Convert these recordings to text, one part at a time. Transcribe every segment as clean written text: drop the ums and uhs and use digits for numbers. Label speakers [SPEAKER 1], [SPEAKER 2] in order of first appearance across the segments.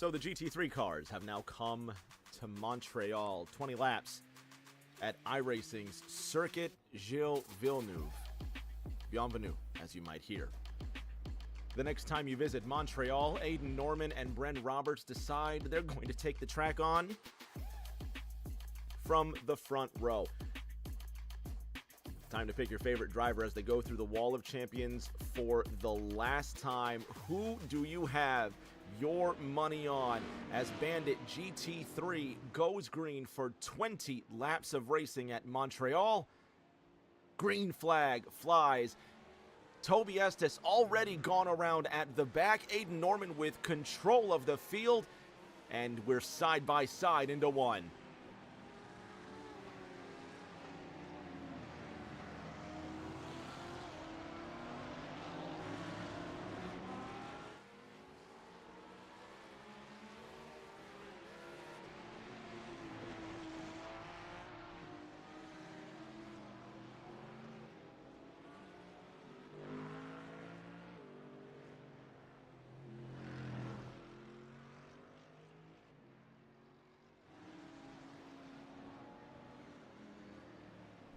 [SPEAKER 1] So the GT3 cars have now come to Montreal, 20 laps at iRacing's Circuit Gilles Villeneuve. Bienvenue, as you might hear. The next time you visit Montreal, Aiden Norman and Bren Roberts decide they're going to take the track on from the front row. Time to pick your favorite driver as they go through the Wall of Champions for the last time. Who do you have your money on as Bandit GT3 goes green for 20 laps of racing at Montreal? Green flag flies. Toby Estes already gone around at the back. Aiden Norman with control of the field. And we're side by side into one.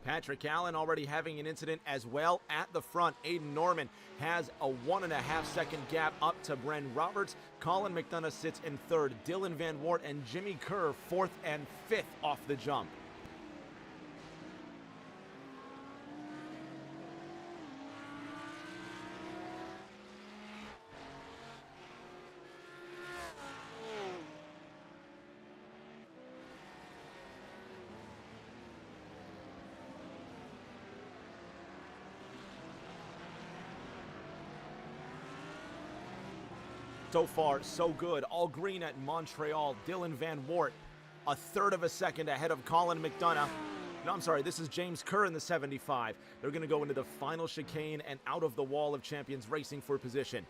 [SPEAKER 1] Patrick Allen already having an incident as well at the front. Aiden Norman has a 1.5 second gap up to Bren Roberts. Colin McDonough sits in third. Dylan Van Wart and Jimmy Kerr fourth and fifth off the jump. So far, so good. All green at Montreal. Dylan Van Wart, a third of a second ahead of Colin McDonough. No, I'm sorry, this is James Kerr in the 75. They're going to go into the final chicane and out of the Wall of Champions racing for position.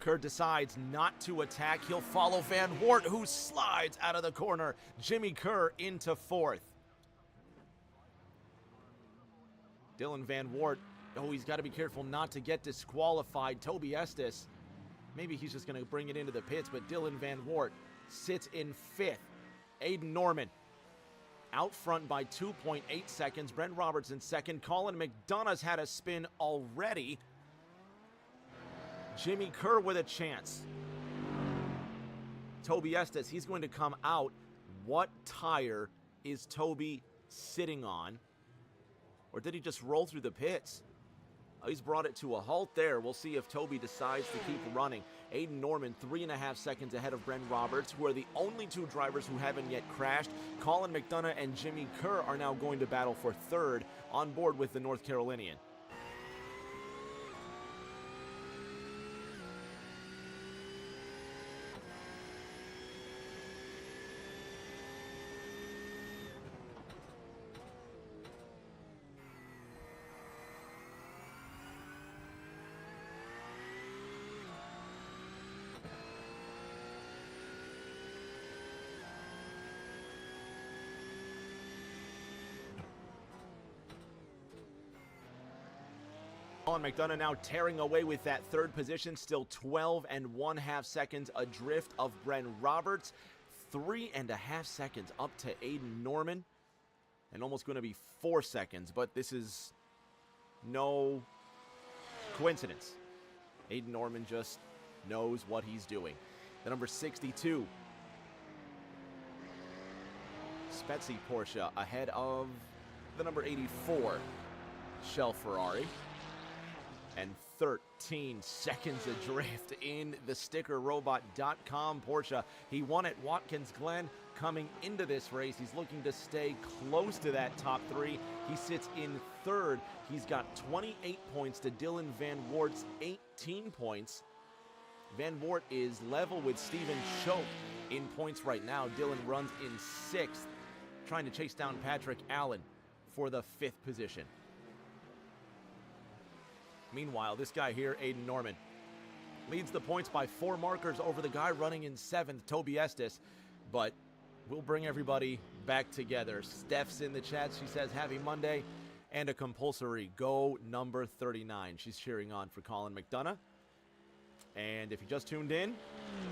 [SPEAKER 1] Kerr decides not to attack. He'll follow Van Wart, who slides out of the corner. Jimmy Kerr into fourth. Dylan Van Wart, he's got to be careful not to get disqualified. Toby Estes, maybe he's just going to bring it into the pits, but Dylan Van Wart sits in fifth. Aiden Norman out front by 2.8 seconds. Bren Roberts in second. Colin McDonough's had a spin already. Jimmy Kerr with a chance. Toby Estes, he's going to come out. What tire is Toby sitting on? Or did he just roll through the pits? Oh, he's brought it to a halt there. We'll see if Toby decides to keep running. Aiden Norman, 3.5 seconds ahead of Bren Roberts, who are the only two drivers who haven't yet crashed. Colin McDonough and Jimmy Kerr are now going to battle for third on board with the North Carolinian. Colin McDonough now tearing away with that third position, still 12.5 seconds adrift of Bren Roberts. 3.5 seconds up to Aiden Norman, and almost going to be 4 seconds, but this is no coincidence. Aiden Norman just knows what he's doing. The number 62, Spezzi Porsche, ahead of the number 84, Shell Ferrari. And 13 seconds adrift in the StickerRobot.com Porsche. He won at Watkins Glen. Coming into this race, he's looking to stay close to that top three. He sits in third. He's got 28 points to Dylan Van Wart's 18 points. Van Wart is level with Steven Choate in points right now. Dylan runs in sixth, trying to chase down Patrick Allen for the fifth position. Meanwhile, this guy here, Aiden Norman, leads the points by 4 markers over the guy running in seventh, Toby Estes. But we'll bring everybody back together. Steph's in the chat. She says, happy Monday. and a compulsory go number 39. She's cheering on for Colin McDonough. And if you just tuned in,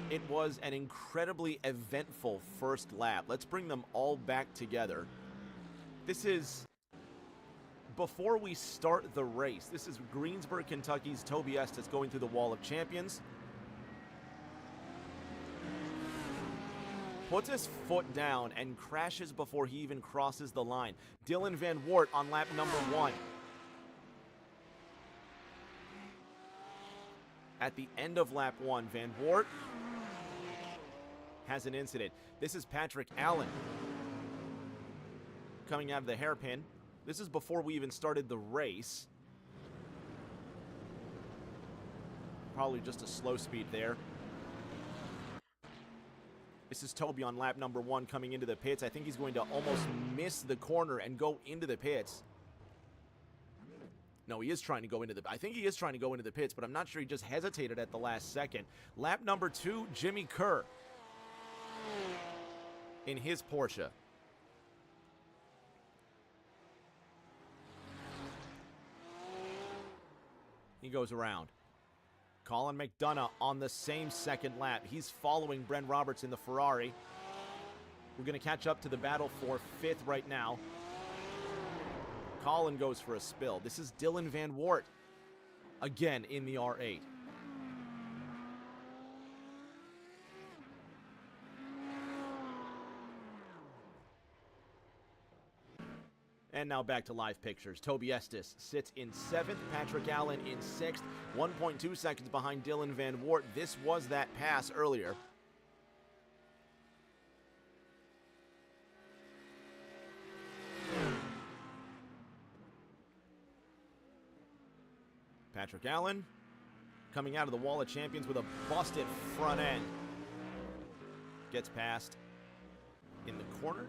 [SPEAKER 1] it was an incredibly eventful first lap. Let's bring them all back together. This is, before we start the race, this is Greensburg, Kentucky's Toby Estes going through the Wall of Champions. Puts his foot down and crashes before he even crosses the line. Dylan Van Wart on lap number 1. At the end of lap 1, Van Wart has an incident. This is Patrick Allen coming out of the hairpin. This is before we even started the race. Probably just a slow speed there. This is Toby on lap number 1 coming into the pits. I think he's going to almost miss the corner and go into the pits. No, he is trying to go into the... I think he is trying to go into the pits, but I'm not sure. He just hesitated at the last second. Lap number 2, Jimmy Kerr in his Porsche. He goes around. Colin McDonough on the same second lap. He's following Bren Roberts in the Ferrari. We're going to catch up to the battle for 5th right now. Colin goes for a spill. This is Dylan Van Wart, again in the R8. And now back to live pictures. Toby Estes sits in 7th. Patrick Allen in 6th. 1.2 seconds behind Dylan Van Wart. This was that pass earlier. Patrick Allen coming out of the Wall of Champions with a busted front end. Gets past in the corner.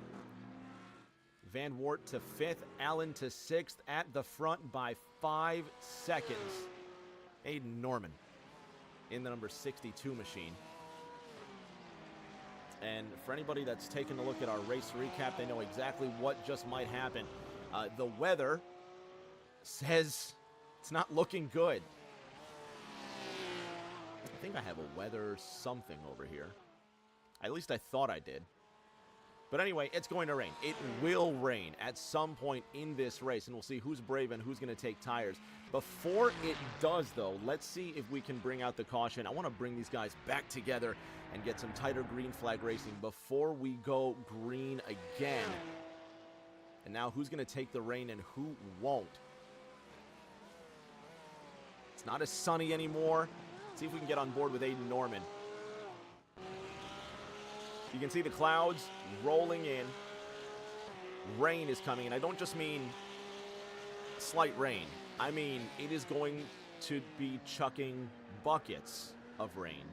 [SPEAKER 1] Van Wart to 5th, Allen to 6th, at the front by 5 seconds. Aiden Norman in the number 62 machine. And for anybody that's taken a look at our race recap, they know exactly what just might happen. The weather says it's not looking good. I think I have a weather something over here. At least I thought I did. But anyway, it's going to rain. It will rain at some point in this race, and we'll see who's brave and who's going to take tires. Before it does, though, let's see if we can bring out the caution. I want to bring these guys back together and get some tighter green flag racing before we go green again. And now who's going to take the rain and who won't? It's not as sunny anymore. Let's see if we can get on board with Aiden Norman. You can see the clouds rolling in. Rain is coming, and I don't just mean slight rain. I mean, it is going to be chucking buckets of rain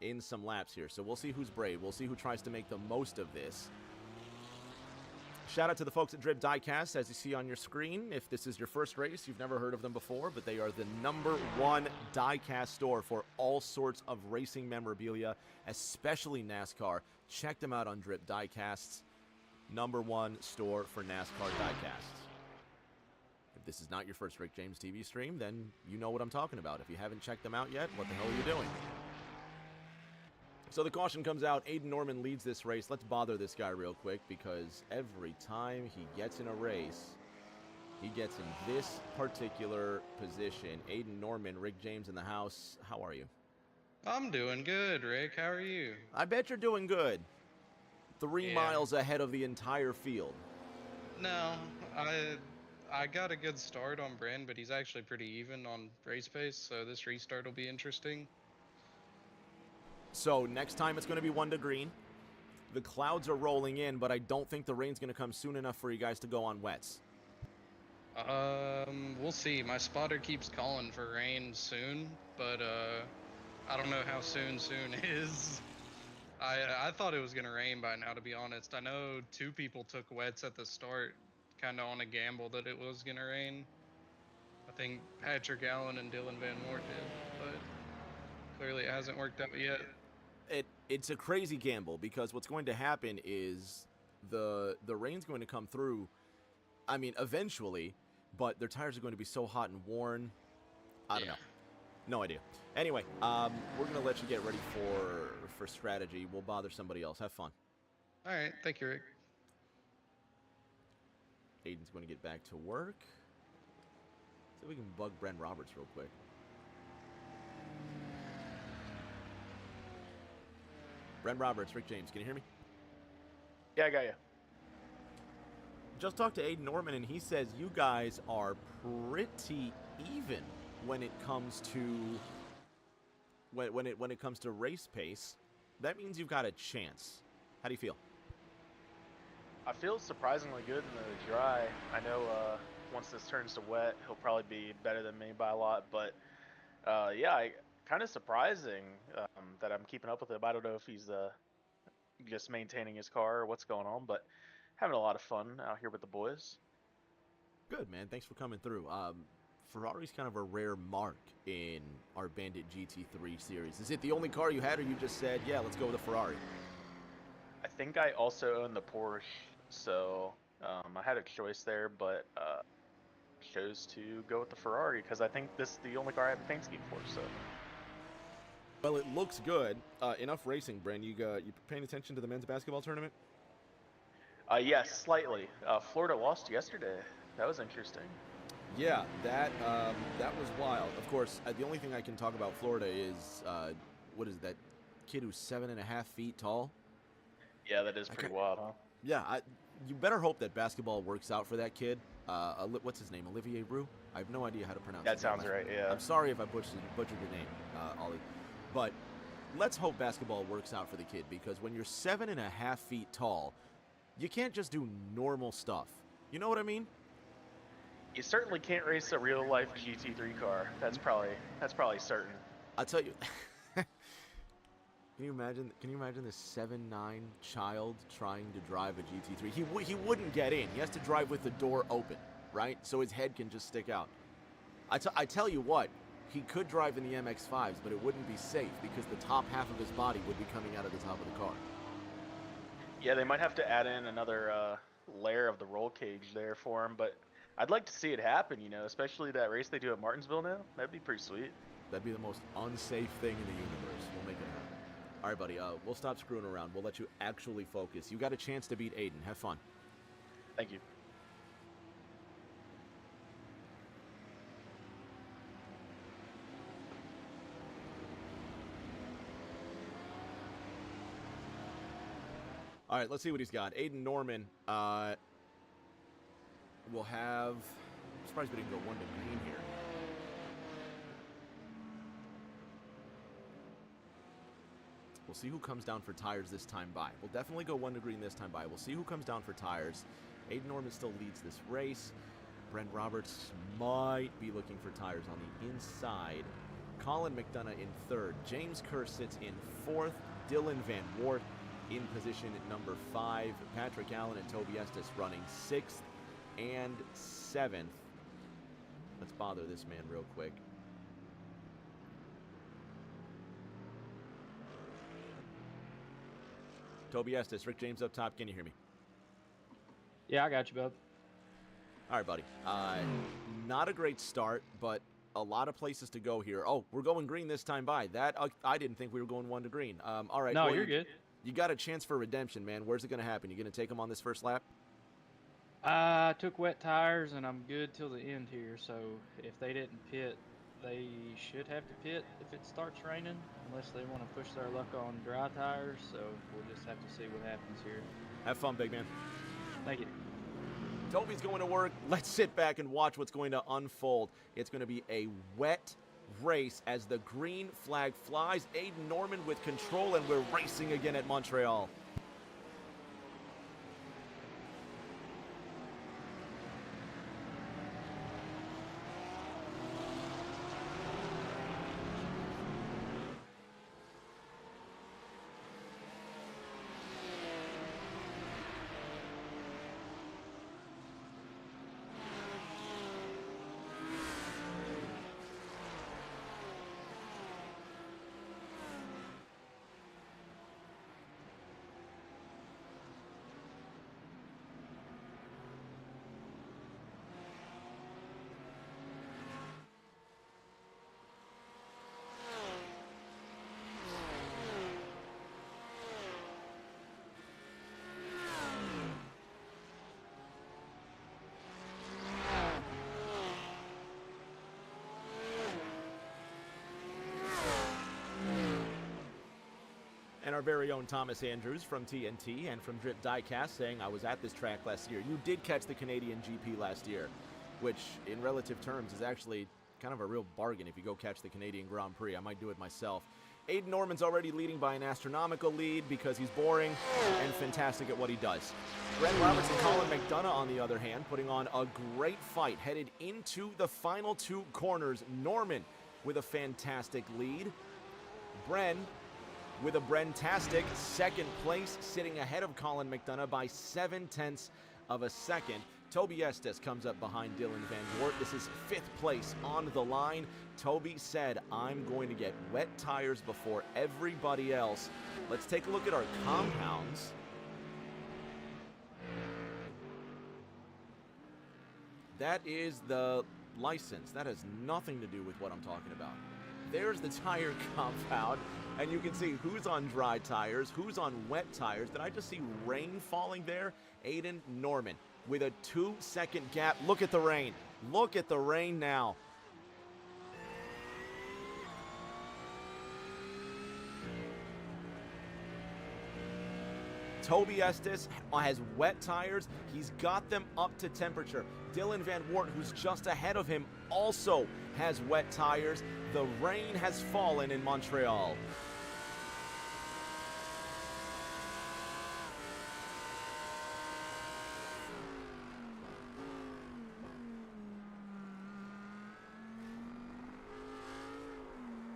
[SPEAKER 1] in some laps here. So we'll see who's brave. We'll see who tries to make the most of this. Shout out to the folks at Drip Diecast, as you see on your screen. If this is your first race, you've never heard of them before, but they are the #1 diecast store for all sorts of racing memorabilia, especially NASCAR. Check them out on Drip Diecast's #1 store for NASCAR diecasts. If this is not your first Rick James TV stream, then you know what I'm talking about. If you haven't checked them out yet, what the hell are you doing? So the caution comes out. Aiden Norman leads this race. Let's bother this guy real quick, because every time he gets in a race, he gets in this particular position. Aiden Norman, Rick James in the house. How are you?
[SPEAKER 2] I'm doing good, Rick. How are you?
[SPEAKER 1] I bet you're doing good. 3 miles ahead of the entire field.
[SPEAKER 2] No, I got a good start on Bren, but he's actually pretty even on race pace, so this restart will be interesting.
[SPEAKER 1] So next time it's going to be 1 to green. The clouds are rolling in, but I don't think the rain's going to come soon enough for you guys to go on wets.
[SPEAKER 2] We'll see. My spotter keeps calling for rain soon, but I don't know how soon is. I thought it was going to rain by now, to be honest. I know 2 people took wets at the start, kind of on a gamble that it was going to rain. I think Patrick Allen and Dylan Van Wart did, but clearly it hasn't worked out yet.
[SPEAKER 1] It's a crazy gamble, because what's going to happen is the rain's going to come through. I mean, eventually, but their tires are going to be so hot and worn. I don't know. No idea. Anyway, we're going to let you get ready for strategy. We'll bother somebody else. Have fun.
[SPEAKER 2] All right. Thank you, Rick.
[SPEAKER 1] Aiden's going to get back to work. See if we can bug Brent Roberts real quick. Brent Roberts, Rick James, can you hear me?
[SPEAKER 3] Yeah, I got you.
[SPEAKER 1] Just talked to Aiden Norman, and he says you guys are pretty even when it comes to when it comes to race pace. That means you've got a chance. How do you feel?
[SPEAKER 3] I feel surprisingly good in the dry. I know once this turns to wet, he'll probably be better than me by a lot. But yeah, kind of surprising that I'm keeping up with him. I don't know if he's just maintaining his car or what's going on, but having a lot of fun out here with the boys.
[SPEAKER 1] Good, man. Thanks for coming through. Ferrari's kind of a rare mark in our Bandit GT3 series. Is it the only car you had, or you just said, yeah, let's go with a Ferrari?
[SPEAKER 3] I think I also own the Porsche, so I had a choice there, but chose to go with the Ferrari because I think this is the only car I have a paint scheme for. So.
[SPEAKER 1] Well, it looks good. Enough racing, Brent. You paying attention to the men's basketball tournament?
[SPEAKER 3] Yes, slightly. Florida lost yesterday. That was interesting.
[SPEAKER 1] Yeah, that was wild. Of course, the only thing I can talk about Florida is what is that kid who's 7.5 feet tall?
[SPEAKER 3] Yeah, that is pretty wild, huh?
[SPEAKER 1] Yeah, you better hope that basketball works out for that kid. What's his name? Olivier Roux? I have no idea how to pronounce
[SPEAKER 3] that.
[SPEAKER 1] That
[SPEAKER 3] sounds right, yeah.
[SPEAKER 1] I'm sorry if I butchered your name, Ollie. But let's hope basketball works out for the kid, because when you're 7.5 feet tall, you can't just do normal stuff. You know what I mean?
[SPEAKER 3] You certainly can't race a real-life GT3 car. That's probably certain.
[SPEAKER 1] I'll tell you. Can you imagine this 7'9" child trying to drive a GT3? He wouldn't get in. He has to drive with the door open, right? So his head can just stick out. I tell you what, he could drive in the MX-5s, but it wouldn't be safe because the top half of his body would be coming out of the top of the car.
[SPEAKER 3] Yeah, they might have to add in another layer of the roll cage there for him, but I'd like to see it happen, you know, especially that race they do at Martinsville now. That'd be pretty sweet.
[SPEAKER 1] That'd be the most unsafe thing in the universe. We'll make it happen. All right, buddy, we'll stop screwing around. We'll let you actually focus. You got a chance to beat Aiden. Have fun.
[SPEAKER 3] Thank you.
[SPEAKER 1] All right, let's see what he's got. Aiden Norman will have... I'm surprised we didn't go 1 to green here. We'll see who comes down for tires this time by. We'll definitely go 1 to green this time by. We'll see who comes down for tires. Aiden Norman still leads this race. Brent Roberts might be looking for tires on the inside. Colin McDonough in 3rd. James Kerr sits in 4th. Dylan Van Wart in position at number 5. Patrick Allen and Toby Estes running 6th and 7th. Let's bother this man real quick. Toby Estes, Rick James up top. Can you hear me?
[SPEAKER 4] Yeah, I got you, bub.
[SPEAKER 1] All right, buddy. Not a great start, but a lot of places to go here. Oh, we're going green this time by. That I didn't think we were going 1 to green. All right.
[SPEAKER 4] No, you're good.
[SPEAKER 1] You got a chance for redemption, man. Where's it going to happen? You going to take them on this first lap?
[SPEAKER 4] I took wet tires, and I'm good till the end here. So if they didn't pit, they should have to pit if it starts raining, unless they want to push their luck on dry tires. So we'll just have to see what happens here.
[SPEAKER 1] Have fun, big man.
[SPEAKER 4] Thank you.
[SPEAKER 1] Toby's going to work. Let's sit back and watch what's going to unfold. It's going to be a wet race as the green flag flies. Aiden Norman with control, and we're racing again at Montreal. And our very own Thomas Andrews from TNT and from Drip Diecast saying, I was at this track last year. You did catch the Canadian GP last year, which in relative terms is actually kind of a real bargain if you go catch the Canadian Grand Prix. I might do it myself. Aiden Norman's already leading by an astronomical lead because he's boring and fantastic at what he does. Brent Roberts and Colin McDonough, on the other hand, putting on a great fight headed into the final two corners. Norman with a fantastic lead. Bren with a Brentastic second place, sitting ahead of Colin McDonough by 0.7 of a second. Toby Estes comes up behind Dylan Van Wart. This is 5th place on the line. Toby said, I'm going to get wet tires before everybody else. Let's take a look at our compounds. That is the license. That has nothing to do with what I'm talking about. There's the tire compound, and you can see who's on dry tires, who's on wet tires. Did I just see rain falling there? Aiden Norman with a 2-second gap. Look at the rain. Look at the rain now. Toby Estes has wet tires. He's got them up to temperature. Dylan Van Wart, who's just ahead of him, also has wet tires. The rain has fallen in Montreal.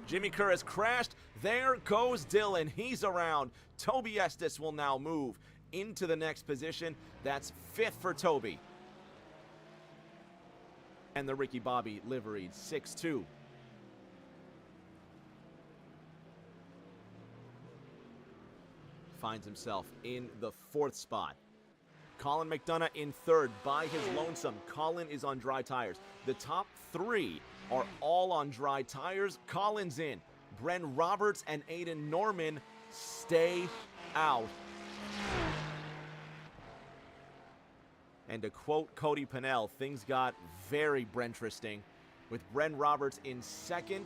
[SPEAKER 1] Jimmy Kerr has crashed. There goes Dylan. He's around. Toby Estes will now move into the next position. That's 5th for Toby. And the Ricky Bobby liveried 6-2. Finds himself in the 4th spot. Colin McDonough in 3rd by his lonesome. Colin is on dry tires. The top 3 are all on dry tires. Colin's in. Bren Roberts and Aiden Norman stay out. And to quote Cody Pennell, things got very Brenteresting with Bren Roberts in 2nd,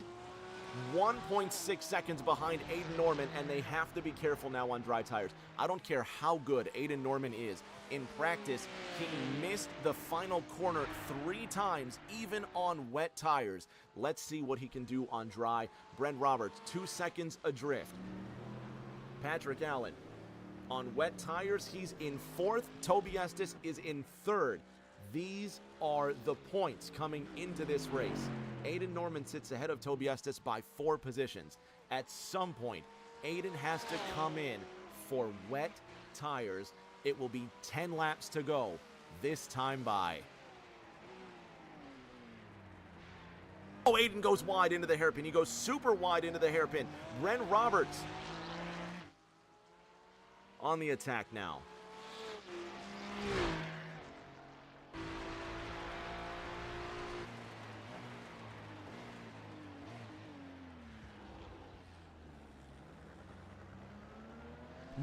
[SPEAKER 1] 1.6 seconds behind Aiden Norman, and they have to be careful now on dry tires. I don't care how good Aiden Norman is. In practice, he missed the final corner 3 times, even on wet tires. Let's see what he can do on dry. Bren Roberts, 2 seconds adrift. Patrick Allen, on wet tires, he's in 4th. Toby Estes is in 3rd. These are the points coming into this race. Aiden Norman sits ahead of Toby Estes by 4 positions. At some point, Aiden has to come in for wet tires. It will be 10 laps to go this time by. Oh, Aiden goes wide into the hairpin. He goes super wide into the hairpin. Bren Roberts on the attack now.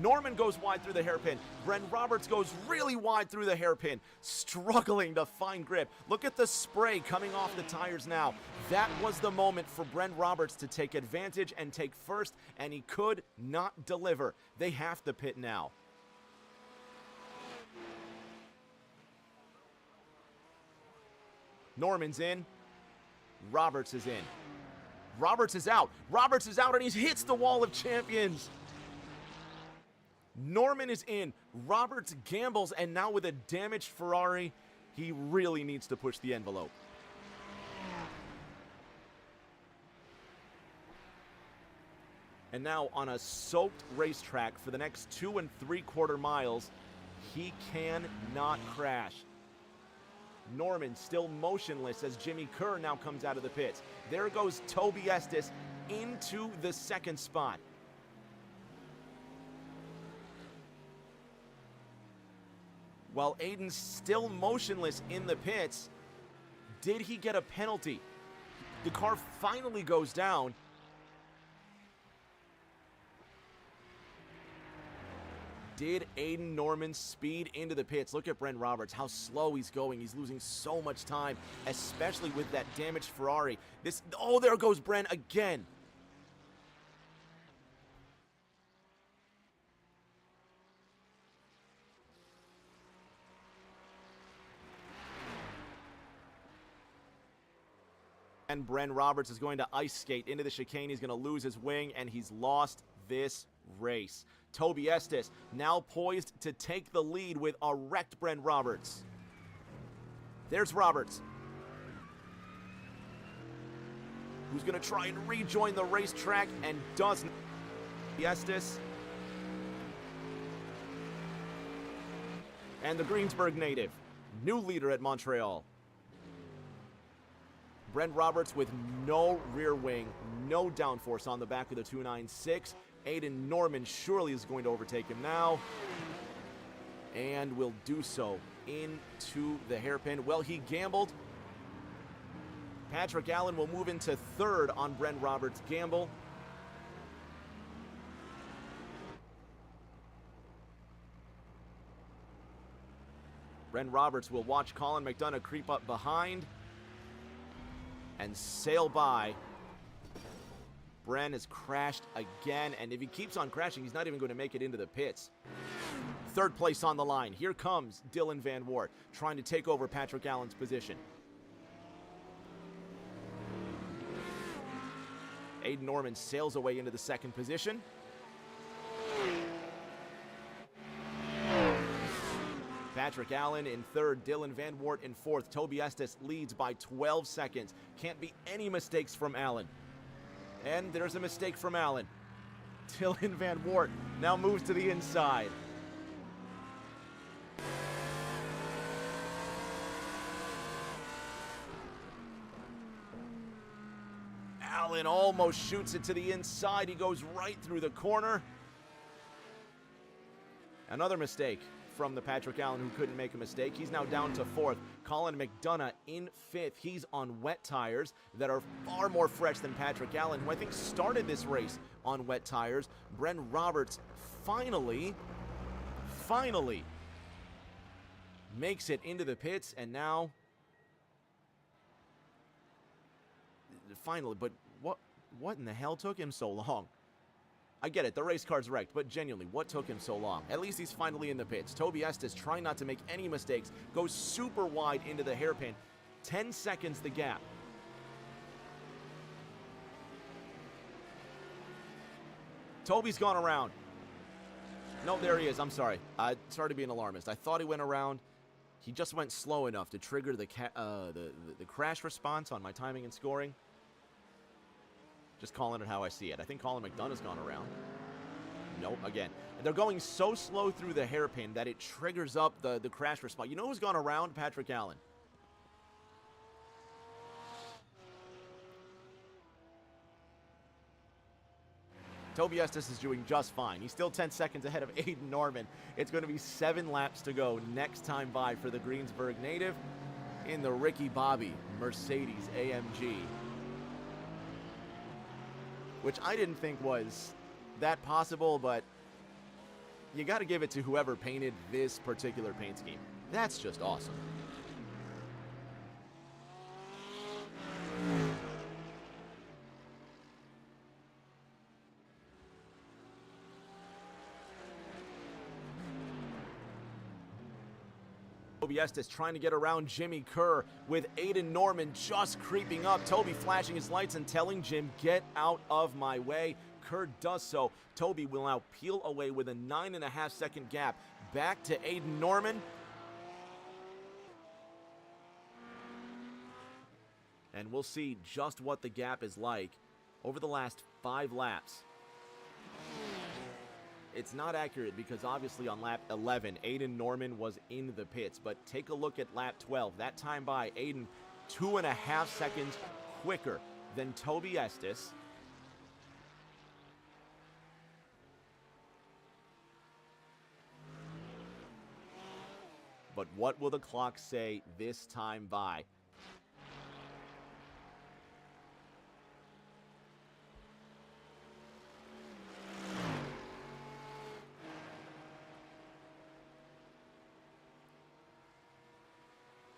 [SPEAKER 1] Norman goes wide through the hairpin. Bren Roberts goes really wide through the hairpin, struggling to find grip. Look at the spray coming off the tires now. That was the moment for Bren Roberts to take advantage and take first, and he could not deliver. They have to pit now. Norman's in. Roberts is in. Roberts is out. Roberts is out, and he hits the wall of champions. Norman is in. Roberts gambles, and now with a damaged Ferrari, he really needs to push the envelope. And now on a soaked racetrack for the next 2 3/4 miles, he cannot crash. Norman still motionless as Jimmy Kerr now comes out of the pits. There goes Toby Estes into the 2nd spot. While Aiden's still motionless in the pits, did he get a penalty? The car finally goes down. Did Aiden Norman speed into the pits? Look at Bren Roberts, how slow he's going. He's losing so much time, especially with that damaged Ferrari. Oh, there goes Bren again. And Bren Roberts is going to ice skate into the chicane. He's going to lose his wing, and he's lost this race. Toby Estes now poised to take the lead with a wrecked Bren Roberts. There's Roberts, who's going to try and rejoin the racetrack and doesn't. Estes and the Greensburg native, new leader at Montreal. Bren Roberts with no rear wing, no downforce on the back of the 296. Aiden Norman surely is going to overtake him now, and will do so into the hairpin. Well, he gambled. Patrick Allen will move into third on Bren Roberts' gamble. Bren Roberts will watch Colin McDonough creep up behind and sail by. Bren has crashed again, and if he keeps on crashing, he's not even going to make it into the pits. Third place on the line. Here comes Dylan Van Wart, trying to take over Patrick Allen's position. Aiden Norman sails away into the second position. Patrick Allen in third, Dylan Van Wart in fourth. Toby Estes leads by 12 seconds. Can't be any mistakes from Allen. And there's a mistake from Allen. Dylan Van Wart now moves to the inside. Allen almost shoots it to the inside. He goes right through the corner. Another mistake from the Patrick Allen, who couldn't make a mistake. He's now down to fourth. Colin McDonough in fifth. He's on wet tires that are far more fresh than Patrick Allen, who I think started this race on wet tires. Bren Roberts finally makes it into the pits, and now finally, but what in the hell took him so long? I get it, the race car's wrecked, but genuinely, what took him so long? At least he's finally in the pits. Toby Estes, trying not to make any mistakes, goes super wide into the hairpin. 10 seconds the gap. Toby's gone around. No, there he is. I'm sorry. Sorry to be an alarmist. I thought he went around. He just went slow enough to trigger the crash response on my timing and scoring. Just calling it how I see it. I think Colin McDonough's gone around. Nope, again. They're going so slow through the hairpin that it triggers up the crash response. You know who's gone around? Patrick Allen. Toby Estes is doing just fine. He's still 10 seconds ahead of Aiden Norman. It's going to be 7 laps to go next time by for the Greensburg native in the Ricky Bobby Mercedes AMG, which I didn't think was that possible, but you got to give it to whoever painted this particular paint scheme. That's just awesome. Toby Estes trying to get around Jimmy Kerr with Aiden Norman just creeping up. Toby flashing his lights and telling Jim, get out of my way. Kerr does so. Toby will now peel away with a 9.5 second gap back to Aiden Norman. And we'll see just what the gap is like over the last 5 laps. It's not accurate because obviously on lap 11, Aiden Norman was in the pits. But take a look at lap 12. That time by Aiden, 2.5 seconds quicker than Toby Estes. But what will the clock say this time by?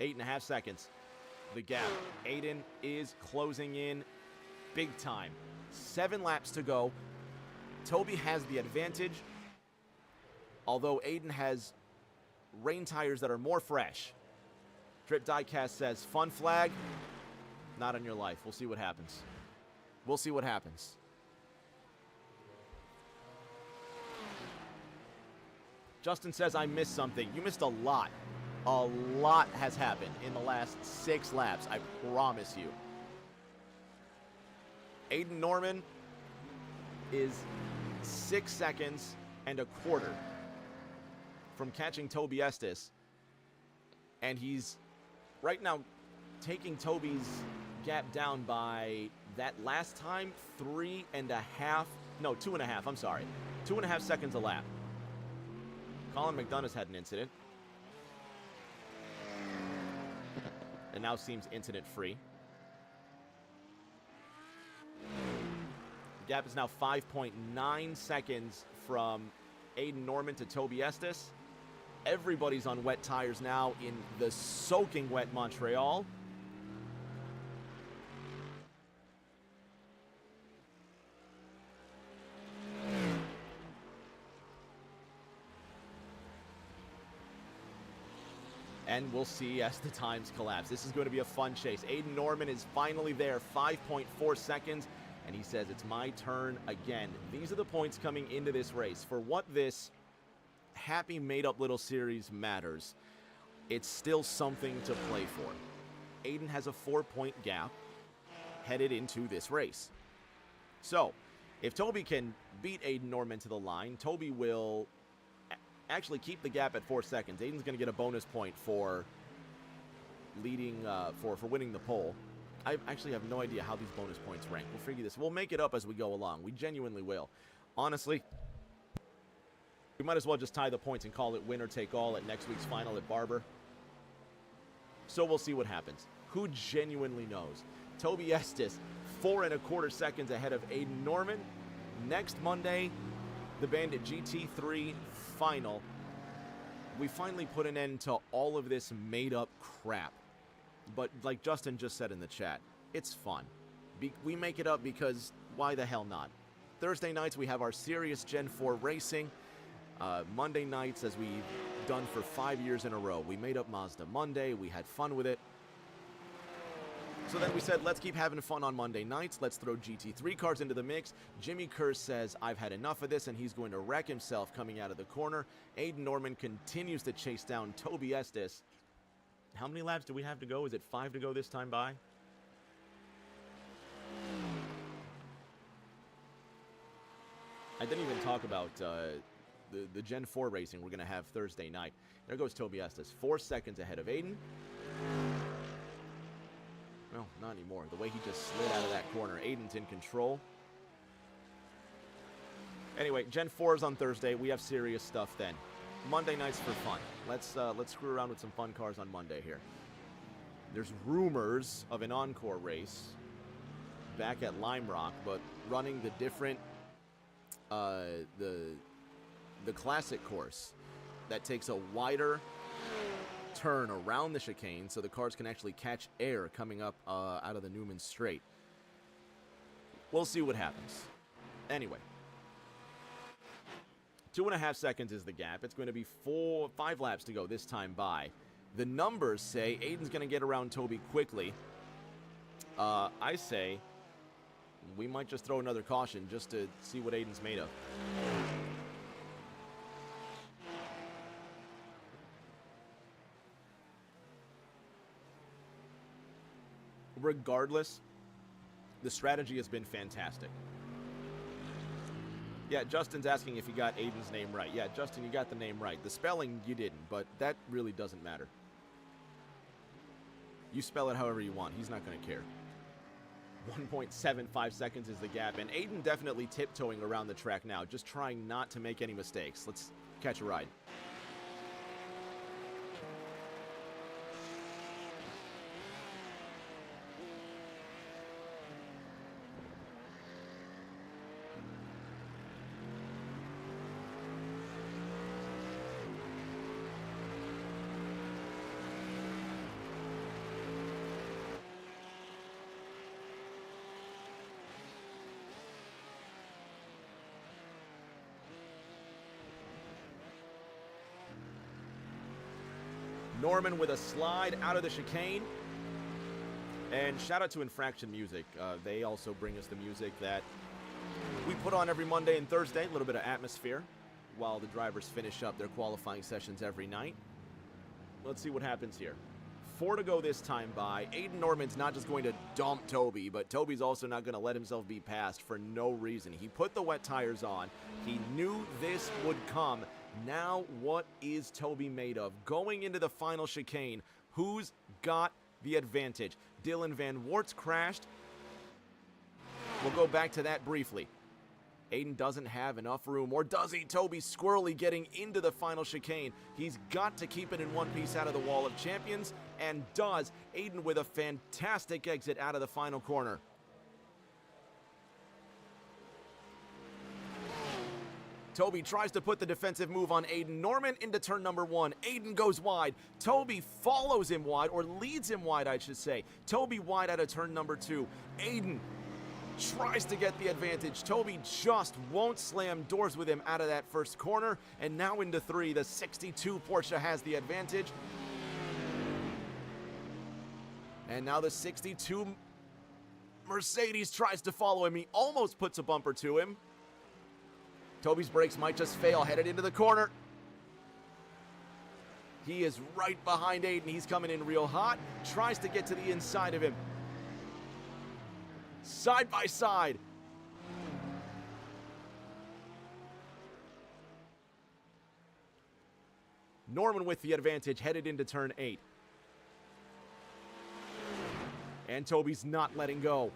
[SPEAKER 1] Eight and a half seconds. The gap. Aiden is closing in big time. 7 laps to go. Toby has the advantage, although Aiden has rain tires that are more fresh. Drip Diecast says, fun flag. Not on your life. We'll see what happens. We'll see what happens. Justin says I missed something. You missed a lot. A lot has happened in the last 6 laps. I promise you. Aiden Norman is 6 seconds and a quarter from catching Toby Estes. And he's right now taking Toby's gap down by that last time 2.5, I'm sorry. 2.5 seconds a lap. Colin McDonough's had an incident. And now seems incident free. The gap is now 5.9 seconds from Aiden Norman to Toby Estes. Everybody's on wet tires now in the soaking wet Montreal. And we'll see as the times collapse. This is going to be a fun chase. Aiden Norman is finally there, 5.4 seconds. And he says, it's my turn again. These are the points coming into this race. For what this happy made-up little series matters, it's still something to play for. Aiden has a 4-point gap headed into this race. So, if Toby can beat Aiden Norman to the line, Toby will actually keep the gap at 4 seconds. Aiden's going to get a bonus point for leading, for winning the pole. I actually have no idea how these bonus points rank. We'll figure this. We'll make it up as we go along. We genuinely will. Honestly, we might as well just tie the points and call it winner take all at next week's final at Barber. So we'll see what happens. Who genuinely knows? Toby Estes, 4.25 seconds ahead of Aiden Norman. Next Monday, the Bandit GT3 final. We finally put an end to all of this made-up crap. But like Justin just said in the chat, it's fun. We make it up because why the hell not? Thursday nights we have our serious Gen 4 racing. Monday nights, as we've done for 5 years in a row, we made up Mazda Monday. We had fun with it. So then we said, let's keep having fun on Monday nights. Let's throw GT3 cars into the mix. Jimmy Kerr says, I've had enough of this, and he's going to wreck himself coming out of the corner. Aiden Norman continues to chase down Toby Estes. How many laps do we have to go? Is it 5 to go this time by? I didn't even talk about the Gen 4 racing we're going to have Thursday night. There goes Toby Estes, 4 seconds ahead of Aiden. No, not anymore. The way he just slid out of that corner. Aiden's in control. Anyway, Gen 4 is on Thursday. We have serious stuff then. Monday nights for fun. Let's screw around with some fun cars on Monday here. There's rumors of an encore race back at Lime Rock, but running the different the classic course that takes a wider turn around the chicane so the cars can actually catch air coming up out of the Newman Straight. We'll see what happens. Anyway, 2.5 seconds is the gap. It's going to be 5 laps to go this time by. The numbers say Aiden's going to get around Toby quickly. I say we might just throw another caution just to see what Aiden's made of. Regardless, the strategy has been fantastic. Yeah, Justin's asking if you got Aiden's name right. Yeah, Justin, you got the name right. The spelling, you didn't, but that really doesn't matter. You spell it however you want. He's not going to care. 1.75 seconds is the gap, and Aiden definitely tiptoeing around the track now, just trying not to make any mistakes. Let's catch a ride. Norman with a slide out of the chicane. And shout out to Infraction Music. They also bring us the music that we put on every Monday and Thursday, a little bit of atmosphere, while the drivers finish up their qualifying sessions every night. Let's see what happens here. 4 to go this time by. Aiden Norman's not just going to dump Toby, but Toby's also not going to let himself be passed for no reason. He put the wet tires on. He knew this would come. Now, what is Toby made of? Going into the final chicane, who's got the advantage? Dylan Van Wart's crashed. We'll go back to that briefly. Aiden doesn't have enough room, or does he? Toby squirrely getting into the final chicane. He's got to keep it in one piece out of the Wall of Champions, and does. Aiden with a fantastic exit out of the final corner. Toby tries to put the defensive move on Aiden Norman into turn number 1. Aiden goes wide. Toby follows him wide, or leads him wide, I should say. Toby wide out of turn number 2. Aiden tries to get the advantage. Toby just won't slam doors with him out of that first corner. And now into 3, the 62 Porsche has the advantage. And now the 62 Mercedes tries to follow him. He almost puts a bumper to him. Toby's brakes might just fail, headed into the corner. He is right behind Aiden. He's coming in real hot. Tries to get to the inside of him. Side by side. Norman with the advantage, headed into turn 8. And Toby's not letting go.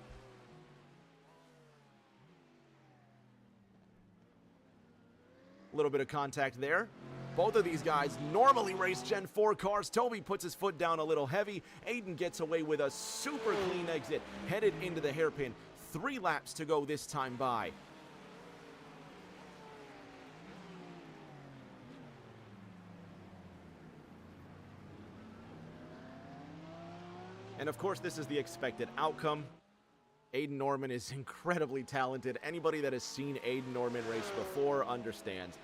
[SPEAKER 1] A little bit of contact there. Both of these guys normally race Gen 4 cars. Toby puts his foot down a little heavy. Aiden gets away with a super clean exit, headed into the hairpin. 3 laps to go this time by. And of course, this is the expected outcome. Aiden Norman is incredibly talented. Anybody that has seen Aiden Norman race before understands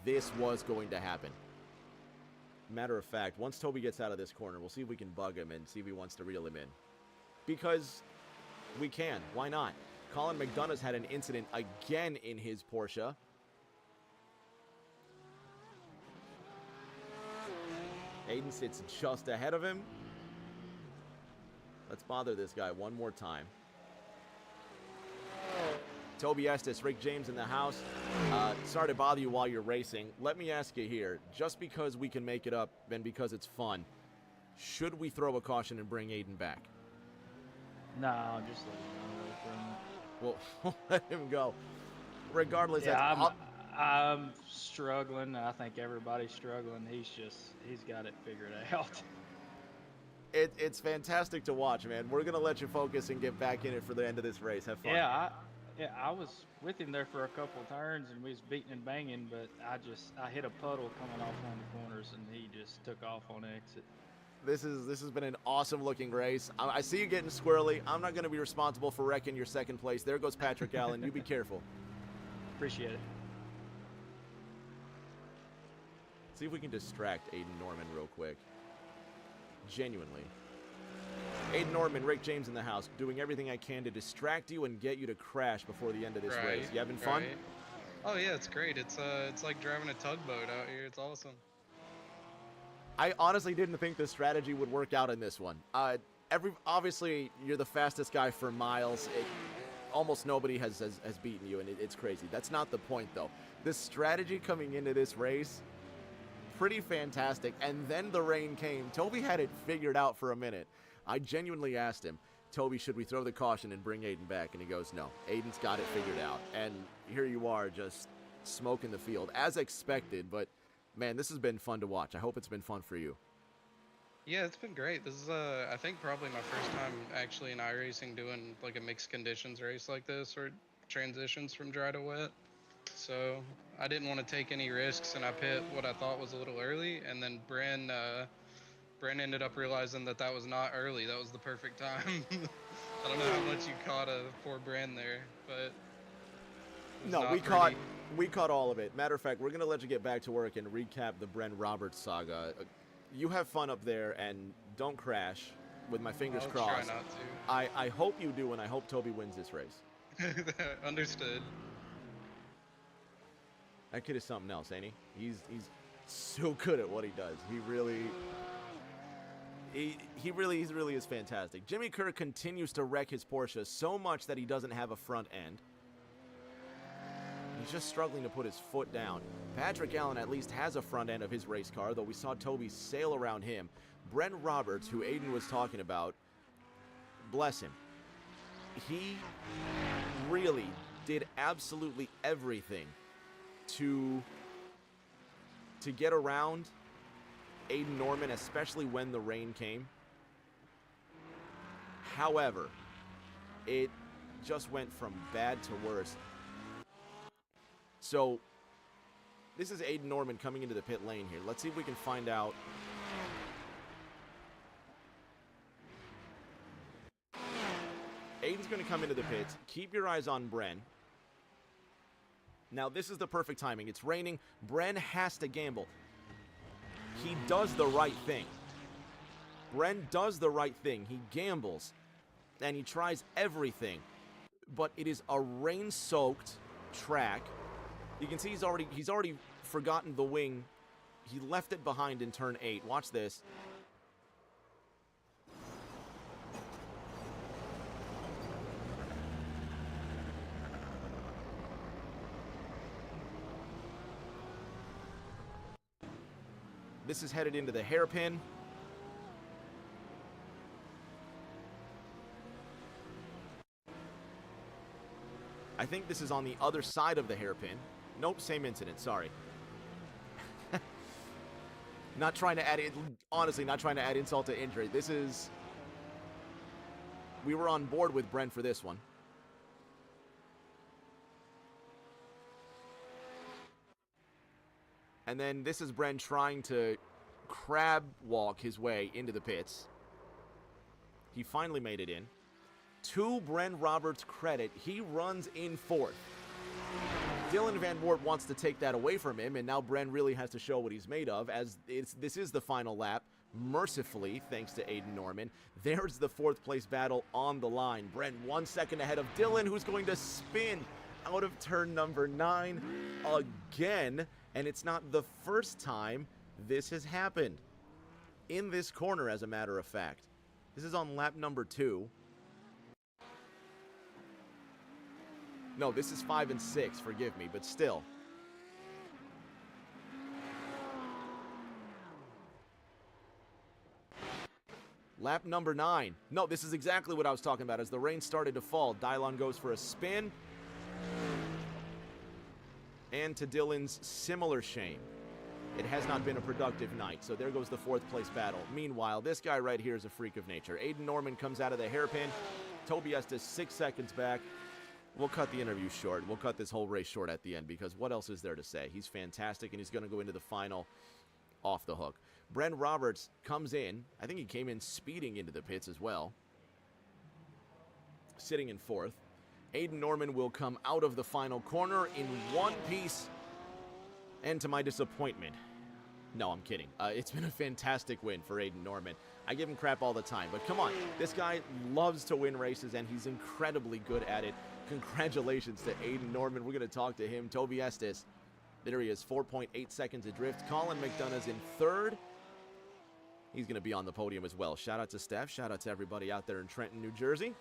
[SPEAKER 1] this was going to happen. Matter of fact, once Toby gets out of this corner, we'll see if we can bug him and see if he wants to reel him in. Because we can. Why not? Colin McDonough's had an incident again in his Porsche. Aiden sits just ahead of him. Let's bother this guy one more time. Toby Estes, Rick James in the house. Sorry to bother you while you're racing. Let me ask you here, just because we can make it up and because it's fun, should we throw a caution and bring Aiden back?
[SPEAKER 4] No, just let him go.
[SPEAKER 1] Well, let him go. Regardless,
[SPEAKER 4] Yeah, I'm struggling. I think everybody's struggling. He's got it figured out.
[SPEAKER 1] It's fantastic to watch, man. We're going to let you focus and get back in it for the end of this race. Have fun.
[SPEAKER 4] Yeah, I was with him there for a couple of turns, and we was beating and banging, but I hit a puddle coming off one of the corners, and he just took off on the exit.
[SPEAKER 1] This has been an awesome looking race. I see you getting squirrely. I'm not going to be responsible for wrecking your second place. There goes Patrick Allen. You be careful.
[SPEAKER 4] Appreciate it.
[SPEAKER 1] See if we can distract Aiden Norman real quick. Genuinely. Aiden Norman, Rick James in the house, doing everything I can to distract you and get you to crash before the end of this race. You having fun?
[SPEAKER 2] Right. Oh yeah, it's great. It's like driving a tugboat out here. It's awesome.
[SPEAKER 1] I honestly didn't think this strategy would work out in this one. Obviously, you're the fastest guy for miles. Almost nobody has beaten you, and it's crazy. That's not the point, though. The strategy coming into this race, pretty fantastic. And then the rain came. Toby had it figured out for a minute. I genuinely asked him, Toby, should we throw the caution and bring Aiden back? And he goes, no, Aiden's got it figured out. And here you are, just smoking the field, as expected. But, man, this has been fun to watch. I hope it's been fun for you.
[SPEAKER 2] Yeah, it's been great. This is, I think, probably my first time actually in iRacing doing, like, a mixed conditions race like this, or transitions from dry to wet. So I didn't want to take any risks, and I pit what I thought was a little early, and then Bren ended up realizing that was not early. That was the perfect time. I don't know how much you caught of poor Bren there, but
[SPEAKER 1] no, we caught all of it. Matter of fact, we're gonna let you get back to work and recap the Bren Roberts saga. You have fun up there and don't crash. with my fingers
[SPEAKER 2] I'll
[SPEAKER 1] crossed.
[SPEAKER 2] try not
[SPEAKER 1] I hope you do, and I hope Toby wins this race.
[SPEAKER 2] to. Understood.
[SPEAKER 1] That kid is something else, ain't he? He's so good at what he does. He really is fantastic. Jimmy Kerr continues to wreck his Porsche so much that he doesn't have a front end. He's just struggling to put his foot down. Patrick Allen at least has a front end of his race car, though we saw Toby sail around him. Brent Roberts, who Aiden was talking about, bless him. He really did absolutely everything to get around Aiden Norman, especially when the rain came. However, it just went from bad to worse. So, this is Aiden Norman coming into the pit lane here. Let's see if we can find out. Aiden's going to come into the pits. Keep your eyes on Bren. Now, this is the perfect timing. It's raining. Bren has to gamble. He does the right thing. Bren does the right thing. He gambles, and he tries everything. But it is a rain-soaked track. You can see he's already forgotten the wing. He left it behind in turn 8. Watch this. This is headed into the hairpin. I think this is on the other side of the hairpin. Nope, same incident, sorry. Not trying to add, honestly, not trying to add insult to injury. This is, we were on board with Brent for this one. And then this is Brent trying to crab walk his way into the pits. He finally made it in. To Brent Roberts' credit, he runs in 4th. Dylan Van Wart wants to take that away from him, and now Bren really has to show what he's made of, as this is the final lap. Mercifully, thanks to Aiden Norman. There's the 4th place battle on the line. Bren 1 second ahead of Dylan, who's going to spin out of turn number 9 again. And it's not the first time this has happened. In this corner, as a matter of fact. This is on lap number 2. No, this is 5 and 6, forgive me, but still. Lap number 9. No, this is exactly what I was talking about. As the rain started to fall, Dylon goes for a spin. And to Dylan's similar shame, it has not been a productive night. So there goes the 4th place battle. Meanwhile, this guy right here is a freak of nature. Aiden Norman comes out of the hairpin. Toby Estes 6 seconds back. We'll cut the interview short. We'll cut this whole race short at the end, because what else is there to say? He's fantastic, and he's going to go into the final off the hook. Brent Roberts comes in. I think he came in speeding into the pits as well. Sitting in 4th. Aiden Norman will come out of the final corner in one piece. And to my disappointment, no, I'm kidding. It's been a fantastic win for Aiden Norman. I give him crap all the time, but come on. This guy loves to win races, and he's incredibly good at it. Congratulations to Aiden Norman. We're going to talk to him. Toby Estes, there he is, 4.8 seconds adrift. Colin McDonough's in 3rd. He's going to be on the podium as well. Shout out to Steph. Shout out to everybody out there in Trenton, New Jersey.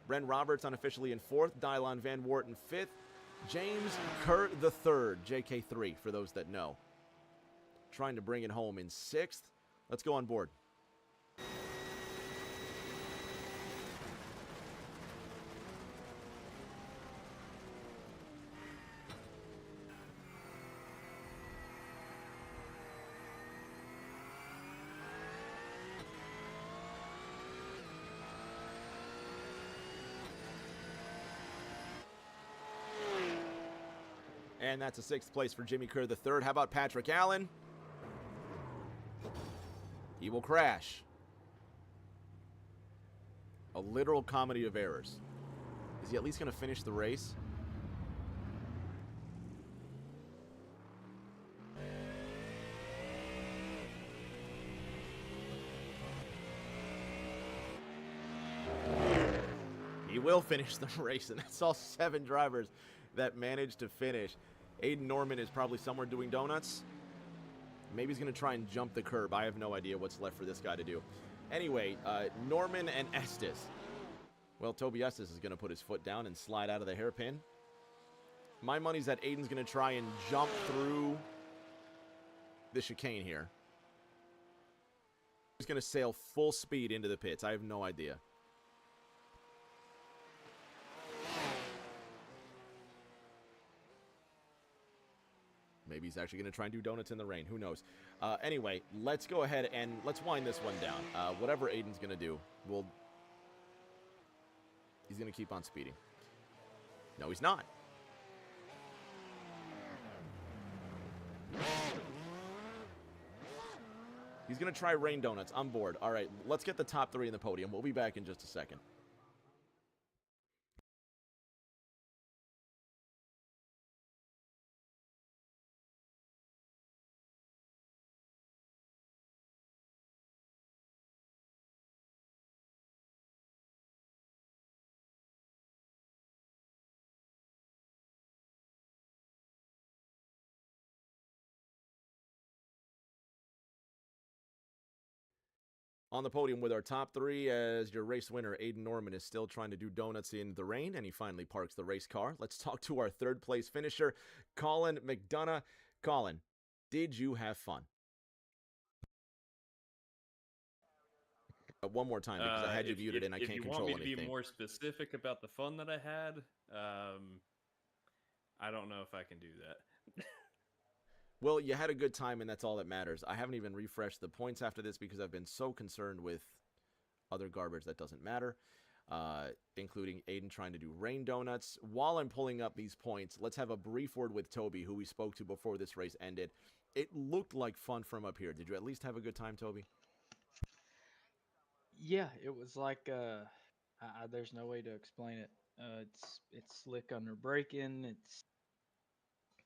[SPEAKER 1] Brent Roberts unofficially in 4th. Dylon Van Wart in 5th. James Kerr III, JK3, for those that know. Trying to bring it home in 6th. Let's go on board. And that's a 6th place for Jimmy Kerr III. How about Patrick Allen? He will crash. A literal comedy of errors. Is he at least going to finish the race? will finish the race, and that's all 7 drivers that managed to finish. Aiden Norman is probably somewhere doing donuts. Maybe he's going to try and jump the curb. I have no idea what's left for this guy to do. Anyway, Norman and Estes. Well, Toby Estes is going to put his foot down and slide out of the hairpin. My money's that Aiden's going to try and jump through the chicane here. He's going to sail full speed into the pits. I have no idea. Maybe he's actually going to try and do donuts in the rain. Who knows? Anyway, let's go ahead and let's wind this one down. Whatever Aiden's going to do, he's going to keep on speeding. No, he's not. He's going to try rain donuts. I'm bored. All right, let's get the top 3 in the podium. We'll be back in just a second. On the podium with our top 3 as your race winner, Aiden Norman is still trying to do donuts in the rain, and he finally parks the race car. Let's talk to our 3rd place finisher, Colin McDonough. Colin, did you have fun? One more time, because I had you muted and I can't control anything.
[SPEAKER 5] If you want me to be more specific about the fun that I had, I don't know if I can do that.
[SPEAKER 1] Well, you had a good time, and that's all that matters. I haven't even refreshed the points after this because I've been so concerned with other garbage that doesn't matter, including Aiden trying to do rain donuts. While I'm pulling up these points, let's have a brief word with Toby, who we spoke to before this race ended. It looked like fun from up here. Did you at least have a good time, Toby?
[SPEAKER 4] Yeah, it was like there's no way to explain it. It's slick under braking.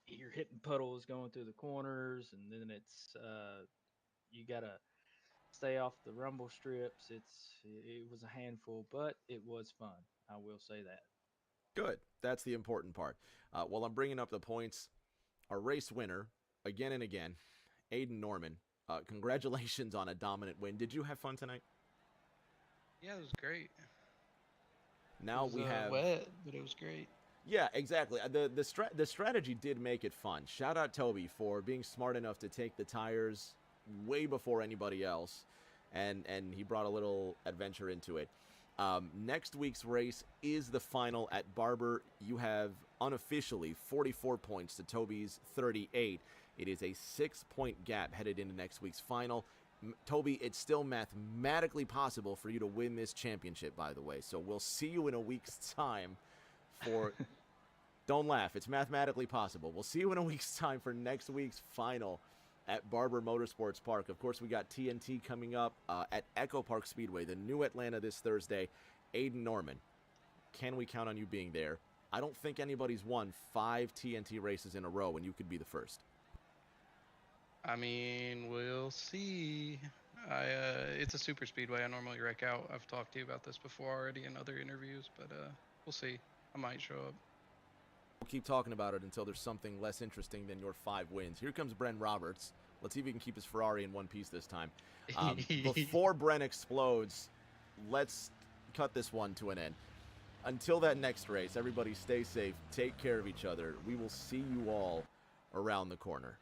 [SPEAKER 4] You're hitting puddles going through the corners, and then you gotta stay off the rumble strips. It was a handful, but it was fun. I will say that.
[SPEAKER 1] Good. That's the important part. While I'm bringing up the points, our race winner, again and again, Aiden Norman. Congratulations on a dominant win. Did you have fun tonight?
[SPEAKER 2] Yeah, it was great.
[SPEAKER 1] Now
[SPEAKER 2] it was,
[SPEAKER 1] we have
[SPEAKER 2] wet, but it was great.
[SPEAKER 1] Yeah, exactly. The strategy did make it fun. Shout out Toby for being smart enough to take the tires way before anybody else, and he brought a little adventure into it. Next week's race is the final at Barber. You have unofficially 44 points to Toby's 38. It is a 6-point gap headed into next week's final. Toby, it's still mathematically possible for you to win this championship, by the way. So we'll see you in a week's time for... Don't laugh. It's mathematically possible. We'll see you in a week's time for next week's final at Barber Motorsports Park. Of course, we got TNT coming up at Echo Park Speedway, the new Atlanta, this Thursday. Aiden Norman, can we count on you being there? I don't think anybody's won 5 TNT races in a row, and you could be the first.
[SPEAKER 2] I mean, we'll see. It's a super speedway. I normally wreck out. I've talked to you about this before already in other interviews, but we'll see. I might show up.
[SPEAKER 1] We'll keep talking about it until there's something less interesting than your 5 wins. Here comes Bren Roberts. Let's see if he can keep his Ferrari in one piece this time. Before Bren explodes, let's cut this one to an end. Until that next race, everybody stay safe, take care of each other. We will see you all around the corner.